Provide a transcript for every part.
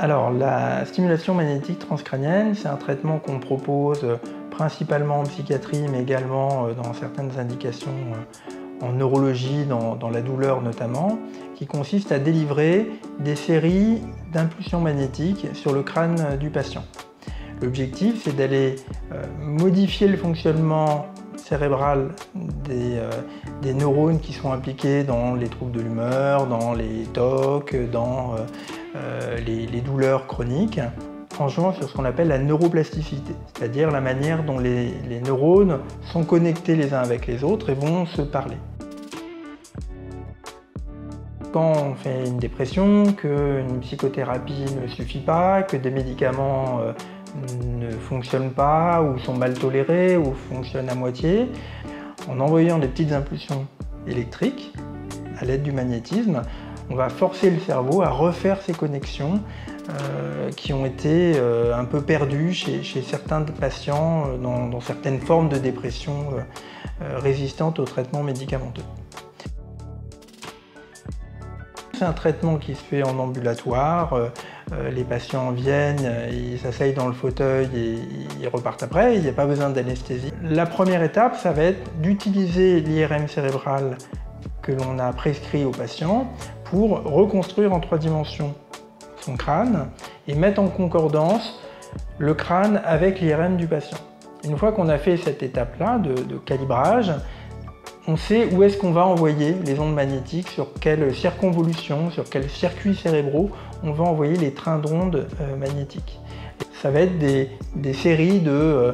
Alors, la stimulation magnétique transcrânienne, c'est un traitement qu'on propose principalement en psychiatrie, mais également dans certaines indications en neurologie, dans la douleur notamment, qui consiste à délivrer des séries d'impulsions magnétiques sur le crâne du patient. L'objectif, c'est d'aller modifier le fonctionnement cérébral des neurones qui sont impliqués dans les troubles de l'humeur, dans les TOC, dans les douleurs chroniques, en jouant sur ce qu'on appelle la neuroplasticité, c'est-à-dire la manière dont les neurones sont connectés les uns avec les autres et vont se parler. Quand on fait une dépression, qu'une psychothérapie ne suffit pas, que des médicaments ne fonctionnent pas ou sont mal tolérés ou fonctionnent à moitié, en envoyant des petites impulsions électriques à l'aide du magnétisme, on va forcer le cerveau à refaire ces connexions qui ont été un peu perdues chez certains patients dans certaines formes de dépression résistantes aux traitements médicamenteux. C'est un traitement qui se fait en ambulatoire, les patients viennent, ils s'asseyent dans le fauteuil et ils repartent après, il n'y a pas besoin d'anesthésie. La première étape, ça va être d'utiliser l'IRM cérébral que l'on a prescrit au patient pour reconstruire en 3 dimensions son crâne et mettre en concordance le crâne avec l'IRM du patient. Une fois qu'on a fait cette étape-là de calibrage, on sait où est-ce qu'on va envoyer les ondes magnétiques, sur quelle circonvolution, sur quels circuits cérébraux on va envoyer les trains d'ondes magnétiques. Ça va être des séries de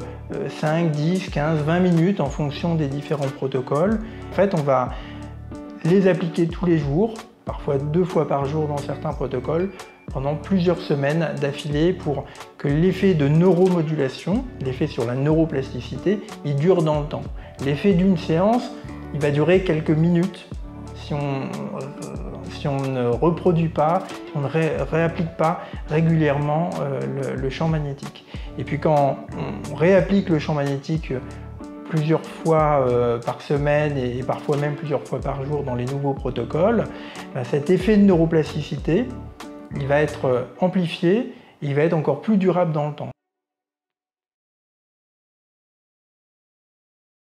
5, 10, 15, 20 minutes en fonction des différents protocoles. En fait, on va les appliquer tous les jours, parfois 2 fois par jour dans certains protocoles, pendant plusieurs semaines d'affilée pour que l'effet de neuromodulation, l'effet sur la neuroplasticité, il dure dans le temps. L'effet d'une séance, il va durer quelques minutes si on ne reproduit pas, si on ne réapplique pas régulièrement le champ magnétique. Et puis quand on réapplique le champ magnétique plusieurs fois par semaine et parfois même plusieurs fois par jour dans les nouveaux protocoles, cet effet de neuroplasticité, il va être amplifié, il va être encore plus durable dans le temps.